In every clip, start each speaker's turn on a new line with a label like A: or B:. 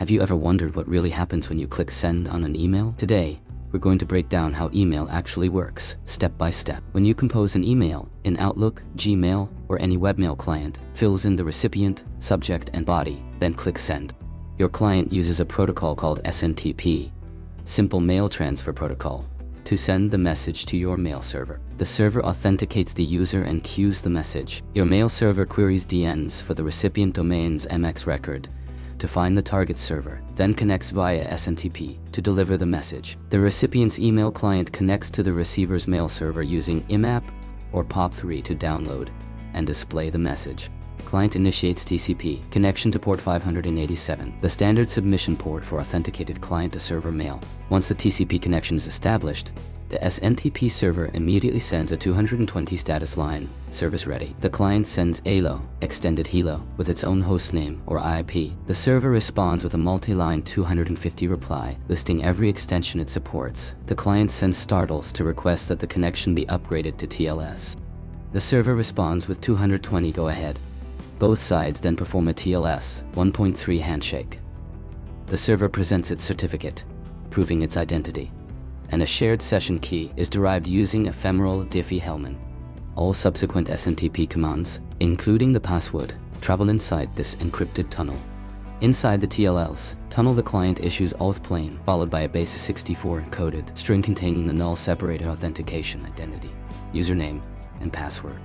A: Have you ever wondered what really happens when you click send on an email? Today, we're going to break down how email actually works, step by step. When you compose an email in Outlook, Gmail, or any webmail client, fills in the recipient, subject, and body, then click send. Your client uses a protocol called SMTP, Simple Mail Transfer Protocol, to send the message to your mail server. The server authenticates the user and queues the message. Your mail server queries DNS for the recipient domain's MX record to find the target server, then connects via SMTP to deliver the message. The recipient's email client connects to the receiver's mail server using IMAP or POP3 to download and display the message. Client initiates TCP connection to port 587, the standard submission port for authenticated client-to-server mail. Once the TCP connection is established, the SMTP server immediately sends a 220 status line, service ready. The client sends ALO, extended HELO, with its own hostname or IP. The server responds with a multi-line 250 reply, listing every extension it supports. The client sends startles to request that the connection be upgraded to TLS. The server responds with 220 go ahead. Both sides then perform a TLS 1.3 handshake. The server presents its certificate, proving its identity, and a shared session key is derived using ephemeral Diffie-Hellman. All subsequent SMTP commands, including the password, travel inside this encrypted tunnel. Inside the TLS tunnel, the client issues auth plain, followed by a base 64 encoded string containing the null separated authentication identity, username, and password.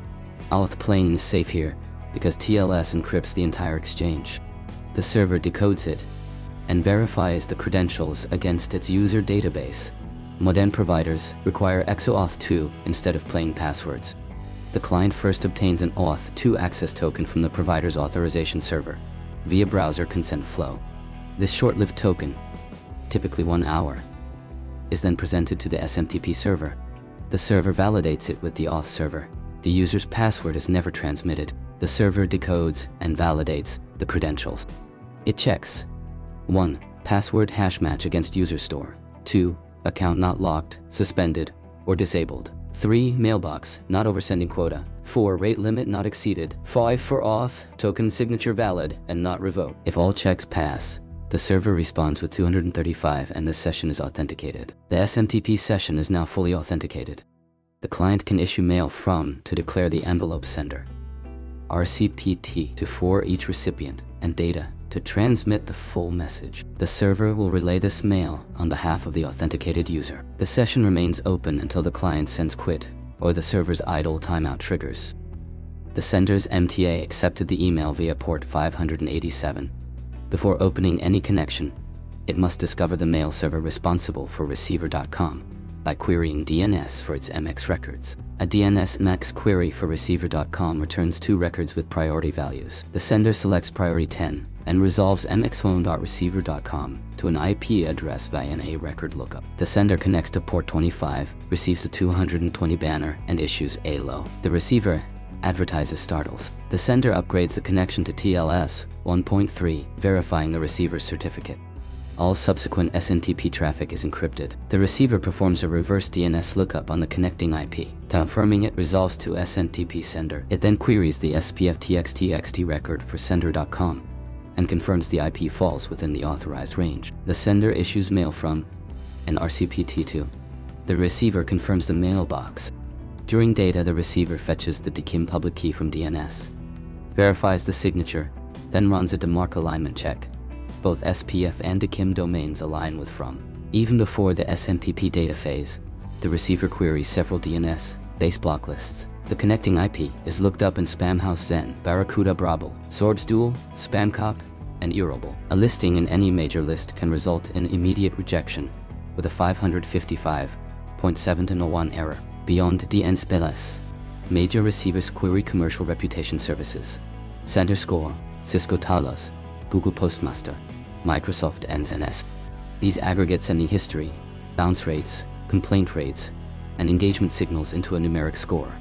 A: Auth plain is safe here because TLS encrypts the entire exchange. The server decodes it and verifies the credentials against its user database. Modern providers require XOAuth 2 instead of plain passwords. The client first obtains an Auth 2 access token from the provider's authorization server via browser consent flow. This short-lived token, typically 1 hour, is then presented to the SMTP server. The server validates it with the auth server. The user's password is never transmitted. The server decodes and validates the credentials. It checks 1. Password hash match against user store. 2. Account not locked, suspended, or disabled. 3. Mailbox, not oversending quota. 4. Rate limit not exceeded. 5. For auth, token signature valid and not revoked. If all checks pass, the server responds with 235 and the session is authenticated. The SMTP session is now fully authenticated. The client can issue mail from to declare the envelope sender, RCPT to for each recipient, and data to transmit the full message. The server will relay this mail on behalf of the authenticated user. The session remains open until the client sends quit or the server's idle timeout triggers. The sender's MTA accepted the email via port 587. Before opening any connection, it must discover the mail server responsible for receiver.com by querying DNS for its MX records. A DNS MX query for receiver.com returns 2 records with priority values. The sender selects priority 10 and resolves mxphone.receiver.com to an IP address via an A record lookup. The sender connects to port 25, receives a 220 banner, and issues ALO. The receiver advertises startles. The sender upgrades the connection to TLS 1.3, verifying the receiver's certificate. All subsequent SMTP traffic is encrypted. The receiver performs a reverse DNS lookup on the connecting IP, confirming it resolves to SMTP sender. It then queries the SPF txt record for sender.com and confirms the IP falls within the authorized range. The sender issues mail from an RCPT2. The receiver confirms the mailbox. During data, the receiver fetches the DKIM public key from DNS, verifies the signature, then runs a DMARC alignment check. Both SPF and DKIM domains align with from. Even before the SMTP data phase, the receiver queries several DNS base block lists. The connecting IP is looked up in Spamhaus Zen, Barracuda Brabble, Swordstool, Spamcop, and Eurable. A listing in any major list can result in immediate rejection with a 555.701 error. Beyond DNS, major receivers query commercial reputation services, Senderscore, Cisco Talos, Google Postmaster, Microsoft NSNS. These aggregate sending history, bounce rates, complaint rates, and engagement signals into a numeric score.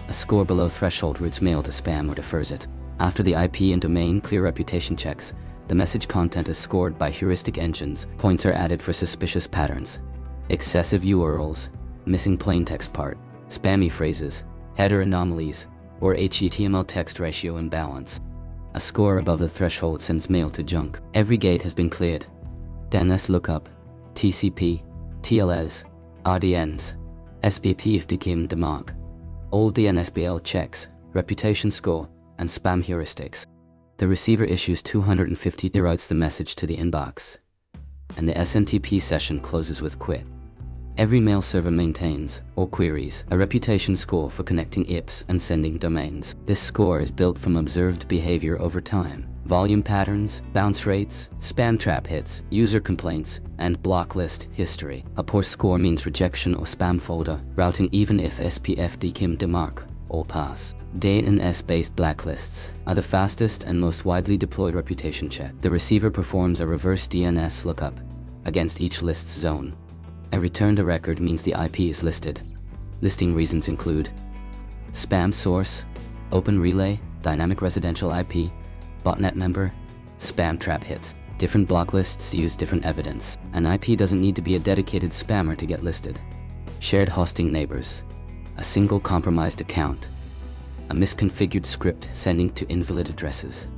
A: A score below threshold routes mail to spam or defers it. After the IP and domain clear reputation checks, the message content is scored by heuristic engines. Points are added for suspicious patterns, excessive URLs, missing plain text part, spammy phrases, header anomalies, or HTML text ratio imbalance. A score above the threshold sends mail to junk. Every gate has been cleared. DNS lookup, TCP, TLS, RDNs, SPF DKIM DMARC, all DNSBL checks, reputation score, and spam heuristics. The receiver issues 250 routes the message to the inbox, and the SMTP session closes with quit. Every mail server maintains, or queries, a reputation score for connecting IPs and sending domains. This score is built from observed behavior over time, volume patterns, bounce rates, spam trap hits, user complaints, and blacklist history. A poor score means rejection or spam folder routing even if SPF DKIM DMARC all pass. DNS-based blacklists are the fastest and most widely deployed reputation check. The receiver performs a reverse DNS lookup against each list's zone. A return to record means the IP is listed. Listing reasons include spam source, open relay, dynamic residential IP, botnet member, spam trap hits. Different blocklists use different evidence. An IP doesn't need to be a dedicated spammer to get listed. Shared hosting neighbors, a single compromised account, a misconfigured script sending to invalid addresses,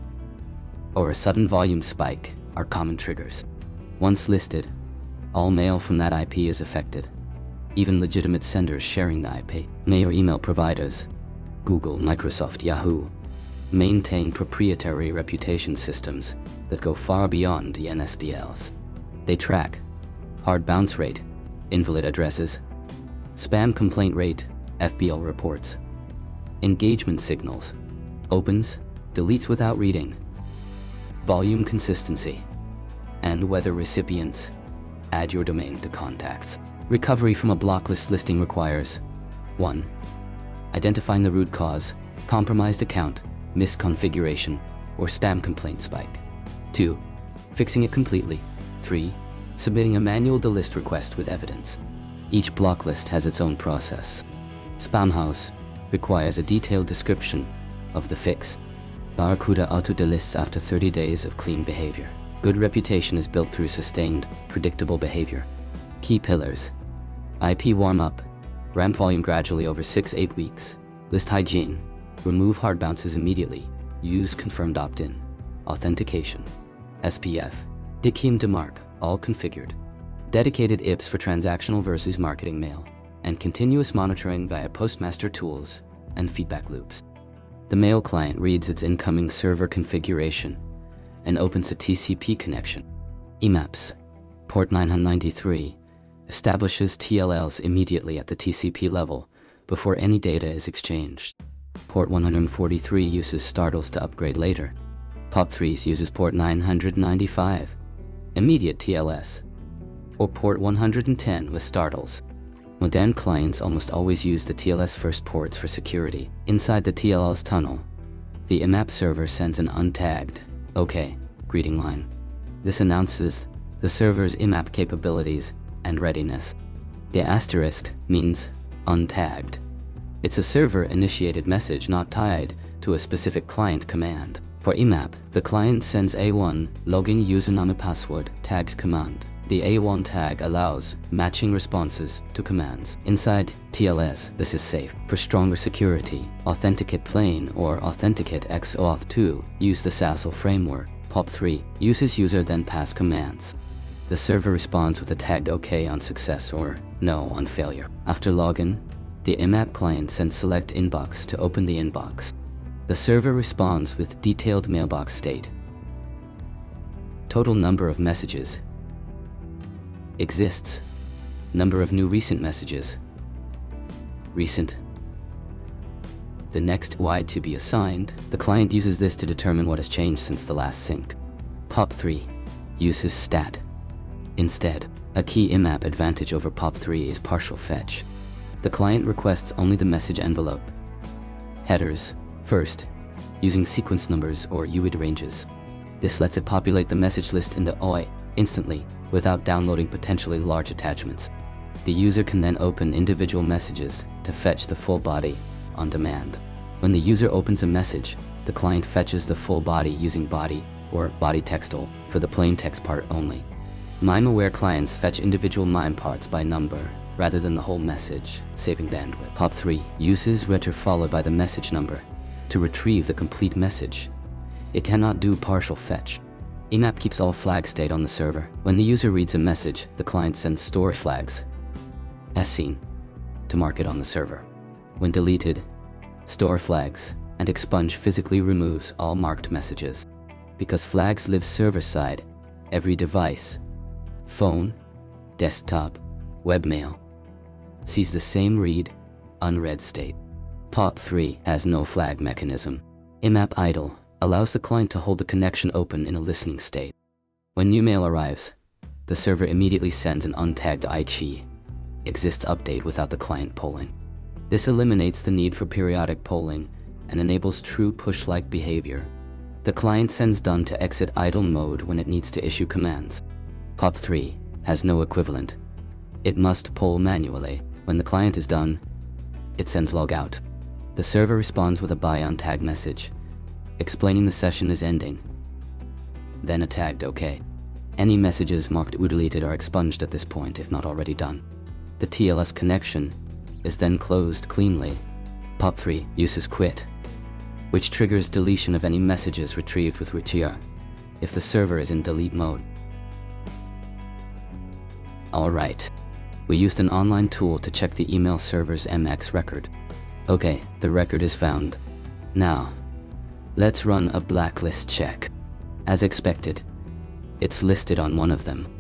A: or a sudden volume spike are common triggers. Once listed, all mail from that IP is affected, even legitimate senders sharing the IP. Mail or email providers, Google, Microsoft, Yahoo, maintain proprietary reputation systems that go far beyond the NSBLs. They track hard bounce rate, invalid addresses, spam complaint rate, FBL reports, engagement signals, opens, deletes without reading, volume consistency, and whether recipients add your domain to contacts. Recovery from a blacklist listing requires 1. Identifying the root cause, compromised account, misconfiguration, or spam complaint spike. 2. Fixing it completely. 3. Submitting a manual delist request with evidence. Each blacklist has its own process. Spamhaus requires a detailed description of the fix. Barracuda auto-delists after 30 days of clean behavior. Good reputation is built through sustained, predictable behavior. Key pillars: IP warm-up, ramp volume gradually over 6-8 weeks. List hygiene, remove hard bounces immediately, use confirmed opt-in. Authentication. SPF, DKIM DMARC, all configured. Dedicated IPs for transactional versus marketing mail, and continuous monitoring via postmaster tools and feedback loops. The mail client reads its incoming server configuration and opens a TCP connection. Emaps, port 993, establishes TLLs immediately at the TCP level before any data is exchanged. Port 143 uses startles to upgrade later. POP3s uses port 995, immediate TLS, or port 110 with startles. Modern clients almost always use the TLS first ports for security. Inside the TLS tunnel, the IMAP server sends an untagged OK greeting line. This announces the server's IMAP capabilities and readiness. The asterisk means untagged. It's a server-initiated message not tied to a specific client command. For IMAP, the client sends A1 login username password tagged command. The A1 tag allows matching responses to commands. Inside TLS, this is safe. For stronger security, Authenticate Plain or Authenticate X Auth2 use the SASL framework. POP3 uses user then pass commands. The server responds with a tagged OK on success or no on failure. After login, the IMAP client sends select inbox to open the inbox. The server responds with detailed mailbox state. Total number of messages exists. Number of new recent messages. Recent. The next wide to be assigned. The client uses this to determine what has changed since the last sync. POP3 uses stat. Instead, a key IMAP advantage over POP3 is partial fetch. The client requests only the message envelope. Headers, first, using sequence numbers or UID ranges. This lets it populate the message list in the OI instantly, without downloading potentially large attachments. The user can then open individual messages to fetch the full body on demand. When the user opens a message, the client fetches the full body using body or body textile for the plain text part only. MIME-aware clients fetch individual MIME parts by number rather than the whole message, saving bandwidth. POP3 uses retur followed by the message number to retrieve the complete message. It cannot do partial fetch. IMAP keeps all flag state on the server. When the user reads a message, the client sends store flags, as seen, to mark it on the server. When deleted, store flags and expunge physically removes all marked messages. Because flags live server-side, every device, phone, desktop, webmail, sees the same read, unread state. POP3 has no flag mechanism. IMAP idle allows the client to hold the connection open in a listening state. When new mail arrives, the server immediately sends an untagged ICHI exists update without the client polling. This eliminates the need for periodic polling and enables true push-like behavior. The client sends done to exit idle mode when it needs to issue commands. POP3 has no equivalent. It must poll manually. When the client is done, it sends log out. The server responds with a by untag message, explaining the session is ending, then a tagged OK. Any messages marked deleted are expunged at this point if not already done. The TLS connection is then closed cleanly. POP3 uses quit, which triggers deletion of any messages retrieved with retire if the server is in delete mode. Alright, we used an online tool to check the email server's MX record. Okay, the record is found. Now, let's run a blacklist check. As expected, it's listed on one of them.